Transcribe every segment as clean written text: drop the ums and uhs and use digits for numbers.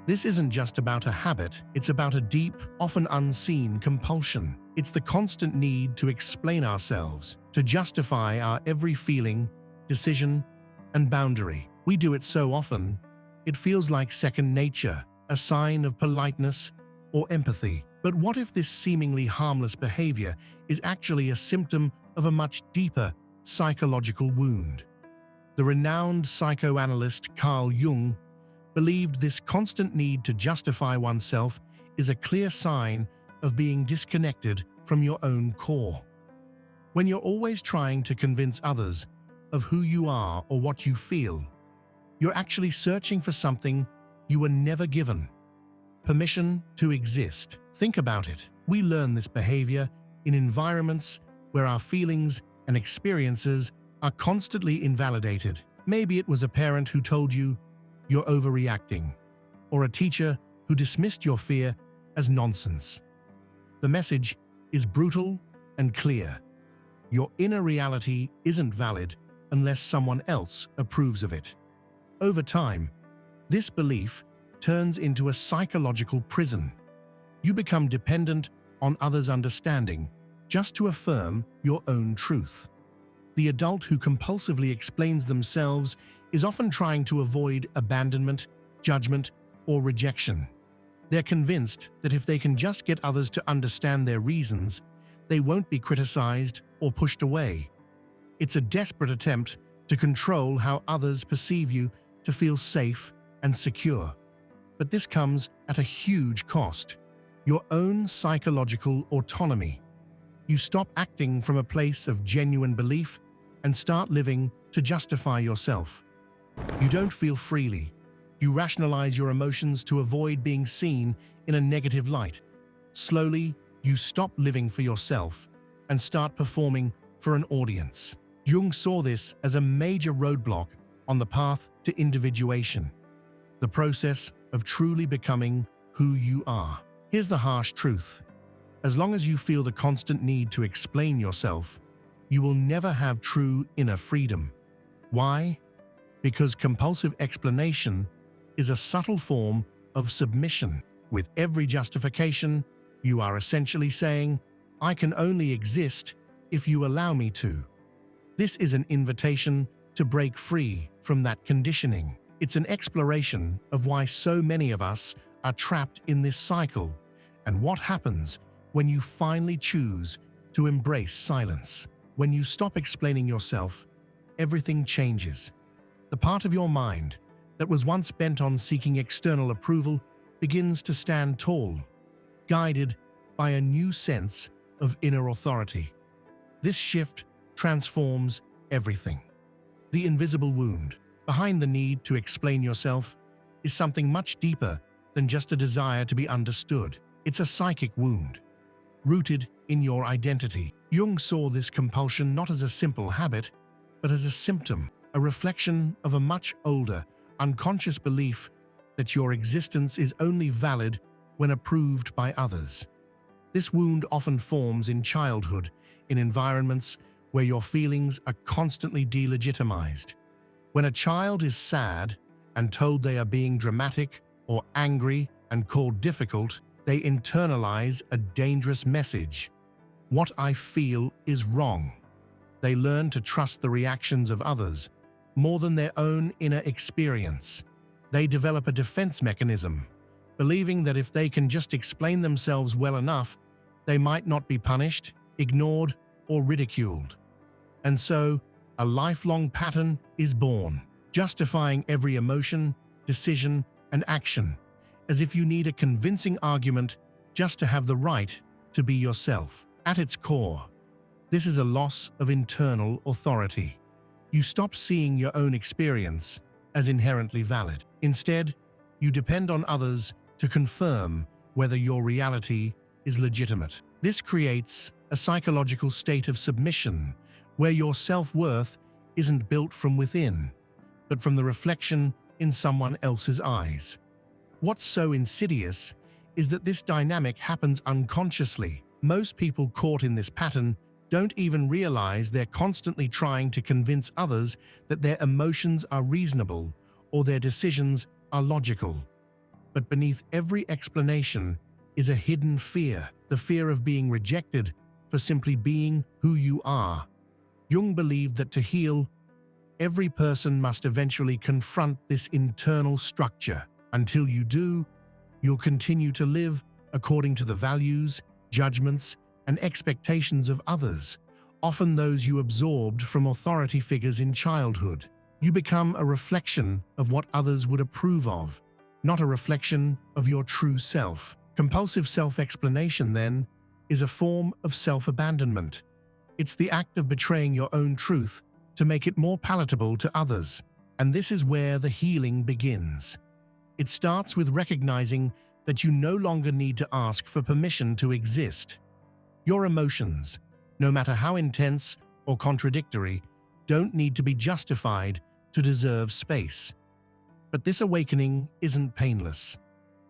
This isn't just about a habit, it's about a deep, often unseen compulsion. It's the constant need to explain ourselves, to justify our every feeling, decision, and boundary. We do it so often, it feels like second nature, a sign of politeness or empathy. But what if this seemingly harmless behavior is actually a symptom of a much deeper psychological wound? The renowned psychoanalyst Carl Jung believed this constant need to justify oneself is a clear sign of being disconnected from your own core. When you're always trying to convince others of who you are or what you feel, you're actually searching for something you were never given: permission to exist. Think about it. We learn this behavior in environments where our feelings and experiences are constantly invalidated. Maybe it was a parent who told you you're overreacting, or a teacher who dismissed your fear as nonsense. The message is brutal and clear. Your inner reality isn't valid unless someone else approves of it. Over time, this belief turns into a psychological prison. You become dependent on others' understanding just to affirm your own truth. The adult who compulsively explains themselves is often trying to avoid abandonment, judgment, or rejection. They're convinced that if they can just get others to understand their reasons, they won't be criticized or pushed away. It's a desperate attempt to control how others perceive you, to feel safe and secure. But this comes at a huge cost: your own psychological autonomy. You stop acting from a place of genuine belief and start living to justify yourself. You don't feel freely. You rationalize your emotions to avoid being seen in a negative light. Slowly, you stop living for yourself and start performing for an audience. Jung saw this as a major roadblock on the path to individuation, the process of truly becoming who you are. Here's the harsh truth: as long as you feel the constant need to explain yourself, you will never have true inner freedom. Why? Because compulsive explanation is a subtle form of submission. With every justification, you are essentially saying, "I can only exist if you allow me to." This is an invitation to break free from that conditioning. It's an exploration of why so many of us are trapped in this cycle and what happens when you finally choose to embrace silence. When you stop explaining yourself, everything changes. The part of your mind that was once bent on seeking external approval begins to stand tall, guided by a new sense of inner authority. This shift transforms everything. The invisible wound behind the need to explain yourself is something much deeper than just a desire to be understood. It's a psychic wound, rooted in your identity. Jung saw this compulsion not as a simple habit, but as a symptom, a reflection of a much older, unconscious belief that your existence is only valid when approved by others. This wound often forms in childhood, in environments where your feelings are constantly delegitimized. When a child is sad and told they are being dramatic, or angry and called difficult, they internalize a dangerous message: "What I feel is wrong." They learn to trust the reactions of others more than their own inner experience. They develop a defense mechanism, believing that if they can just explain themselves well enough, they might not be punished, ignored, or ridiculed. And so, a lifelong pattern is born, justifying every emotion, decision, and action, as if you need a convincing argument just to have the right to be yourself. At its core, this is a loss of internal authority. You stop seeing your own experience as inherently valid. Instead, you depend on others to confirm whether your reality is legitimate. This creates a psychological state of submission where your self-worth isn't built from within, but from the reflection in someone else's eyes. What's so insidious is that this dynamic happens unconsciously. Most people caught in this pattern don't even realize they're constantly trying to convince others that their emotions are reasonable or their decisions are logical. But beneath every explanation is a hidden fear, the fear of being rejected for simply being who you are. Jung believed that to heal, every person must eventually confront this internal structure. Until you do, you'll continue to live according to the values, judgments, and expectations of others, often those you absorbed from authority figures in childhood. You become a reflection of what others would approve of, not a reflection of your true self. Compulsive self-explanation, then, is a form of self-abandonment. It's the act of betraying your own truth to make it more palatable to others. And this is where the healing begins. It starts with recognizing that you no longer need to ask for permission to exist. Your emotions, no matter how intense or contradictory, don't need to be justified to deserve space. But this awakening isn't painless.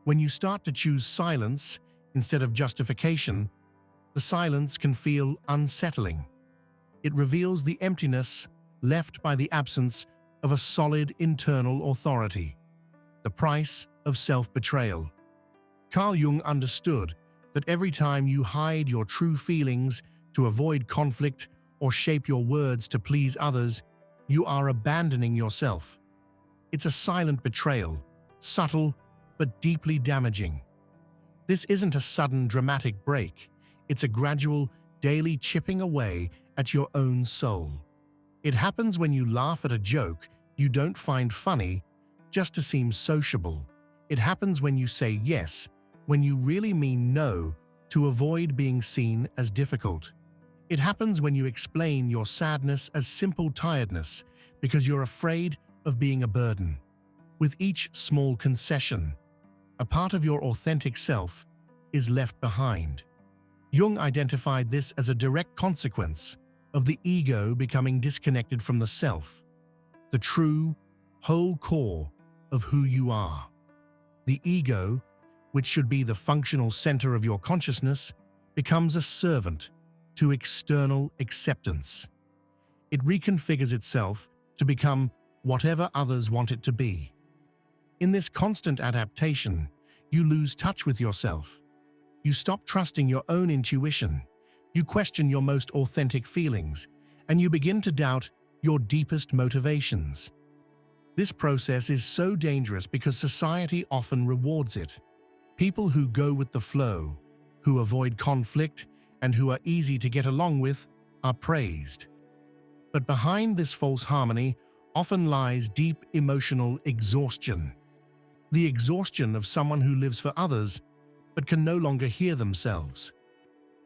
When you start to choose silence instead of justification, the silence can feel unsettling. It reveals the emptiness left by the absence of a solid internal authority, the price of self-betrayal. Carl Jung understood that every time you hide your true feelings to avoid conflict or shape your words to please others, you are abandoning yourself. It's a silent betrayal, subtle but deeply damaging. This isn't a sudden dramatic break. It's a gradual, daily chipping away at your own soul. It happens when you laugh at a joke you don't find funny just to seem sociable. It happens when you say yes when you really mean no to avoid being seen as difficult. It happens when you explain your sadness as simple tiredness because you're afraid of being a burden. With each small concession, a part of your authentic self is left behind. Jung identified this as a direct consequence of the ego becoming disconnected from the self, the true, whole core of who you are. The ego, which should be the functional center of your consciousness, becomes a servant to external acceptance. It reconfigures itself to become whatever others want it to be. In this constant adaptation, you lose touch with yourself. You stop trusting your own intuition, you question your most authentic feelings, and you begin to doubt your deepest motivations. This process is so dangerous because society often rewards it. People who go with the flow, who avoid conflict, and who are easy to get along with are praised. But behind this false harmony often lies deep emotional exhaustion. The exhaustion of someone who lives for others but can no longer hear themselves.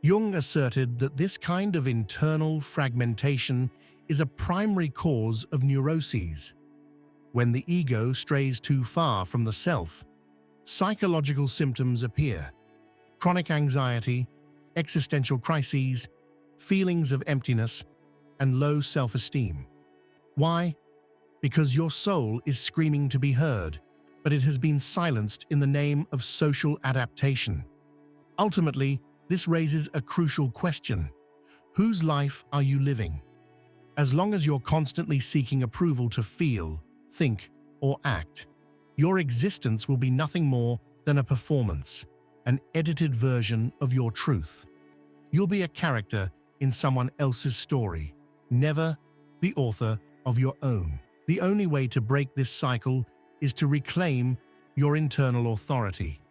Jung asserted that this kind of internal fragmentation is a primary cause of neuroses. When the ego strays too far from the self, psychological symptoms appear: chronic anxiety, existential crises, feelings of emptiness, and low self-esteem. Why? Because your soul is screaming to be heard, but it has been silenced in the name of social adaptation. Ultimately, this raises a crucial question: whose life are you living? As long as you're constantly seeking approval to feel, think, or act, your existence will be nothing more than a performance, an edited version of your truth. You'll be a character in someone else's story, never the author of your own. The only way to break this cycle is to reclaim your internal authority.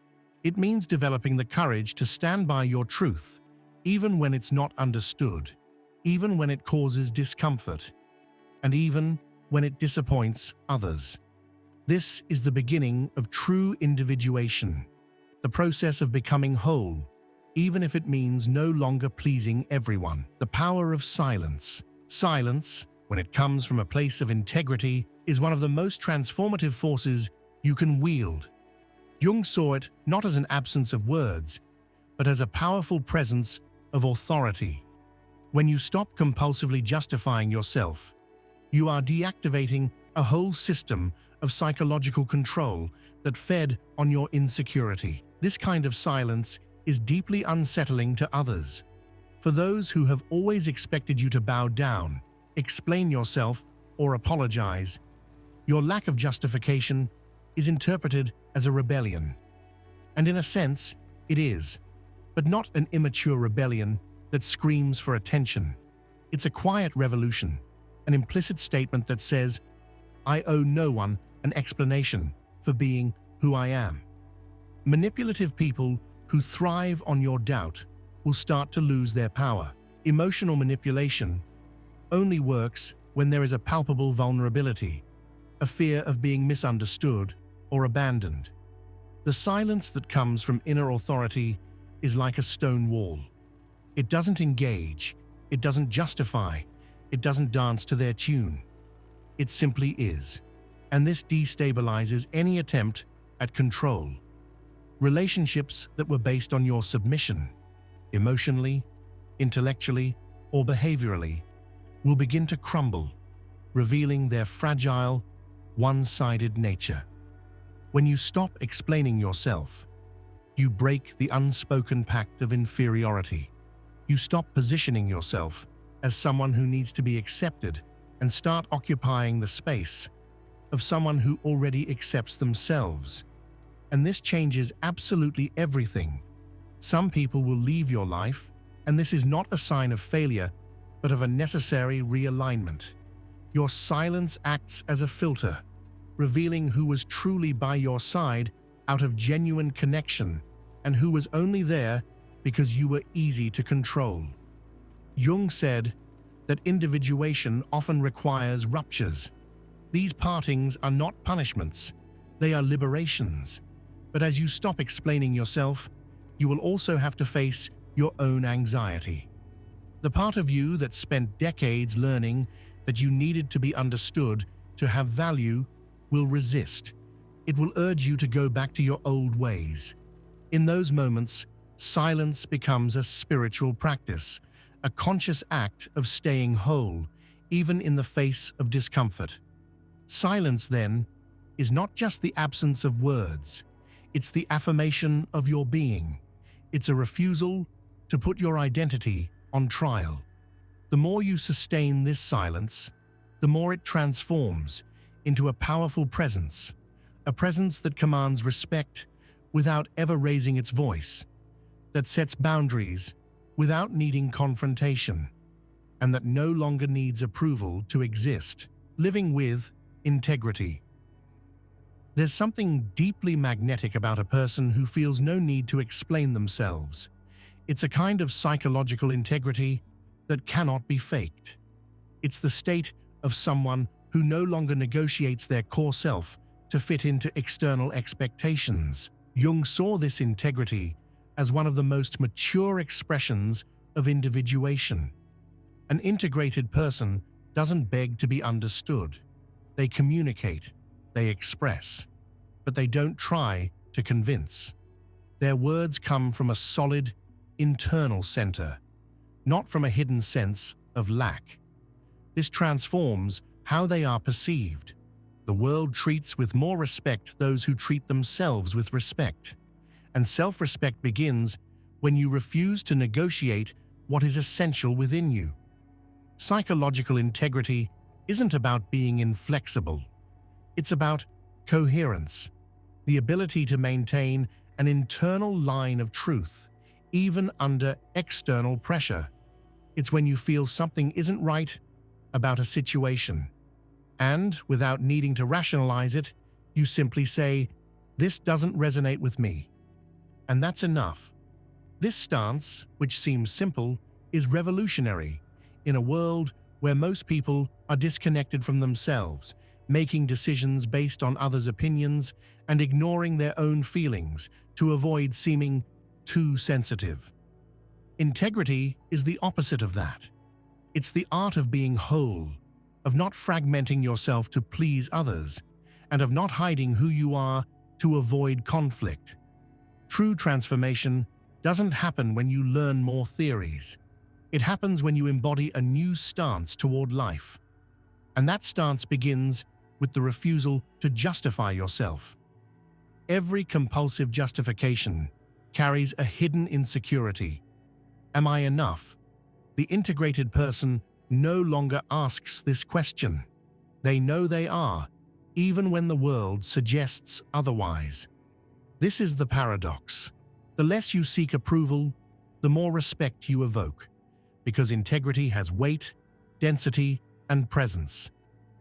It means developing the courage to stand by your truth, even when it's not understood, even when it causes discomfort, and even when it disappoints others. This is the beginning of true individuation, the process of becoming whole, even if it means no longer pleasing everyone. The power of silence. Silence, when it comes from a place of integrity, is one of the most transformative forces you can wield. Jung saw it not as an absence of words, but as a powerful presence of authority. When you stop compulsively justifying yourself, you are deactivating a whole system of psychological control that fed on your insecurity. This kind of silence is deeply unsettling to others. For those who have always expected you to bow down, explain yourself, or apologize, your lack of justification is interpreted as a rebellion. And in a sense, it is, but not an immature rebellion that screams for attention. It's a quiet revolution, an implicit statement that says, I owe no one an explanation for being who I am. Manipulative people who thrive on your doubt will start to lose their power. Emotional manipulation only works when there is a palpable vulnerability, a fear of being misunderstood or abandoned. The silence that comes from inner authority is like a stone wall. It doesn't engage, it doesn't justify, it doesn't dance to their tune. It simply is. And this destabilizes any attempt at control. Relationships that were based on your submission, emotionally, intellectually, or behaviorally, will begin to crumble, revealing their fragile, one-sided nature. When you stop explaining yourself, you break the unspoken pact of inferiority. You stop positioning yourself as someone who needs to be accepted and start occupying the space of someone who already accepts themselves. And this changes absolutely everything. Some people will leave your life, and this is not a sign of failure, but of a necessary realignment. Your silence acts as a filter, revealing who was truly by your side out of genuine connection and who was only there because you were easy to control. Jung said that individuation often requires ruptures. These partings are not punishments, they are liberations. But as you stop explaining yourself, you will also have to face your own anxiety. The part of you that spent decades learning that you needed to be understood to have value will resist. It will urge you to go back to your old ways. In those moments, silence becomes a spiritual practice, a conscious act of staying whole, even in the face of discomfort. Silence, then, is not just the absence of words. It's the affirmation of your being. It's a refusal to put your identity on trial. The more you sustain this silence, the more it transforms into a powerful presence, a presence that commands respect without ever raising its voice, that sets boundaries without needing confrontation, and that no longer needs approval to exist, living with integrity. There's something deeply magnetic about a person who feels no need to explain themselves. It's a kind of psychological integrity that cannot be faked. It's the state of someone who no longer negotiates their core self to fit into external expectations. Jung saw this integrity as one of the most mature expressions of individuation. An integrated person doesn't beg to be understood. They communicate, they express, but they don't try to convince. Their words come from a solid, internal center, not from a hidden sense of lack. This transforms how they are perceived. The world treats with more respect those who treat themselves with respect. And self-respect begins when you refuse to negotiate what is essential within you. Psychological integrity isn't about being inflexible. It's about coherence, the ability to maintain an internal line of truth, even under external pressure. It's when you feel something isn't right about a situation, and without needing to rationalize it, you simply say, "This doesn't resonate with me." And that's enough. This stance, which seems simple, is revolutionary in a world where most people are disconnected from themselves, making decisions based on others' opinions and ignoring their own feelings to avoid seeming too sensitive. Integrity is the opposite of that. It's the art of being whole, of not fragmenting yourself to please others, and of not hiding who you are to avoid conflict. True transformation doesn't happen when you learn more theories. It happens when you embody a new stance toward life. And that stance begins with the refusal to justify yourself. Every compulsive justification carries a hidden insecurity. Am I enough? The integrated person no longer asks this question. They know they are, even when the world suggests otherwise. This is the paradox. The less you seek approval, the more respect you evoke, because integrity has weight, density, and presence.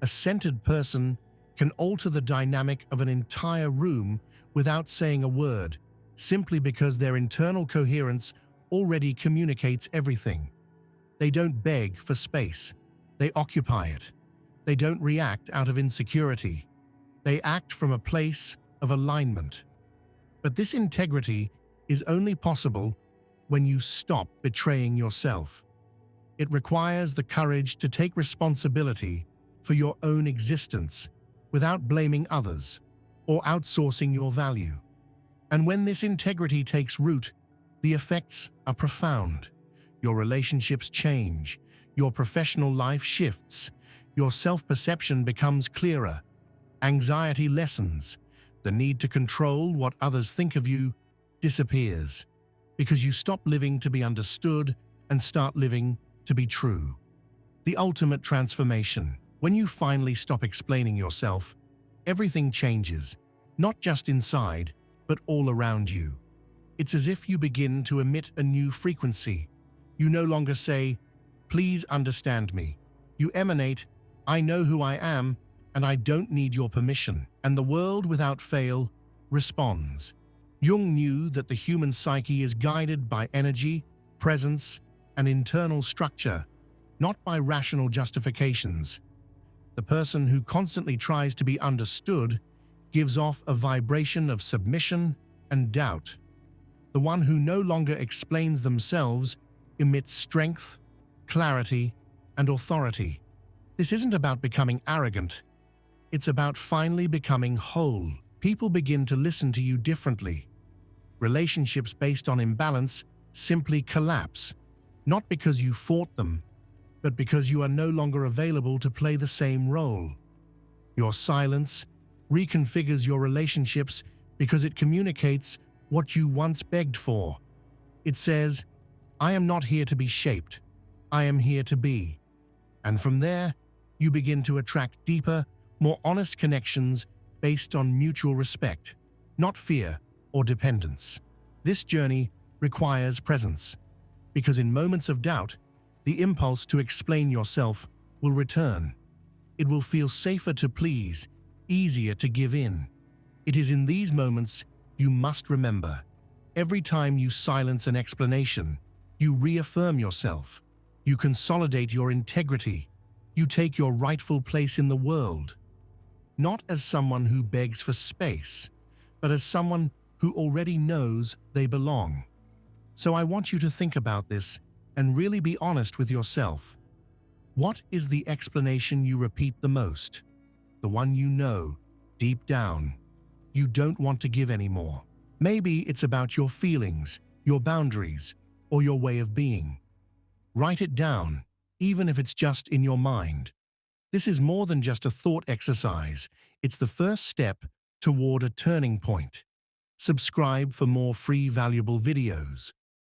A centered person can alter the dynamic of an entire room without saying a word, simply because their internal coherence already communicates everything. They don't beg for space. They occupy it. They don't react out of insecurity. They act from a place of alignment. But this integrity is only possible when you stop betraying yourself. It requires the courage to take responsibility for your own existence without blaming others or outsourcing your value. And when this integrity takes root, the effects are profound. Your relationships change, your professional life shifts, your self-perception becomes clearer, anxiety lessens, the need to control what others think of you disappears, because you stop living to be understood and start living to be true. The ultimate transformation. When you finally stop explaining yourself, everything changes, not just inside, but all around you. It's as if you begin to emit a new frequency. You no longer say, "Please understand me." You emanate, "I know who I am, and I don't need your permission." And the world, without fail, responds. Jung knew that the human psyche is guided by energy, presence, and internal structure, not by rational justifications. The person who constantly tries to be understood gives off a vibration of submission and doubt. The one who no longer explains themselves emits strength, clarity, and authority. This isn't about becoming arrogant. It's about finally becoming whole. People begin to listen to you differently. Relationships based on imbalance simply collapse, not because you fought them, but because you are no longer available to play the same role. Your silence reconfigures your relationships because it communicates what you once begged for. It says, "I am not here to be shaped. I am here to be." And from there, you begin to attract deeper, more honest connections based on mutual respect, not fear or dependence. This journey requires presence, because in moments of doubt, the impulse to explain yourself will return. It will feel safer to please, easier to give in. It is in these moments you must remember. Every time you silence an explanation, you reaffirm yourself. You consolidate your integrity. You take your rightful place in the world. Not as someone who begs for space, but as someone who already knows they belong. So I want you to think about this and really be honest with yourself. What is the explanation you repeat the most? The one you know, deep down, you don't want to give anymore. Maybe it's about your feelings, your boundaries, or your way of being. Write it down, even if it's just in your mind. This is more than just a thought exercise. It's the first step toward a turning point. Subscribe for more free valuable videos.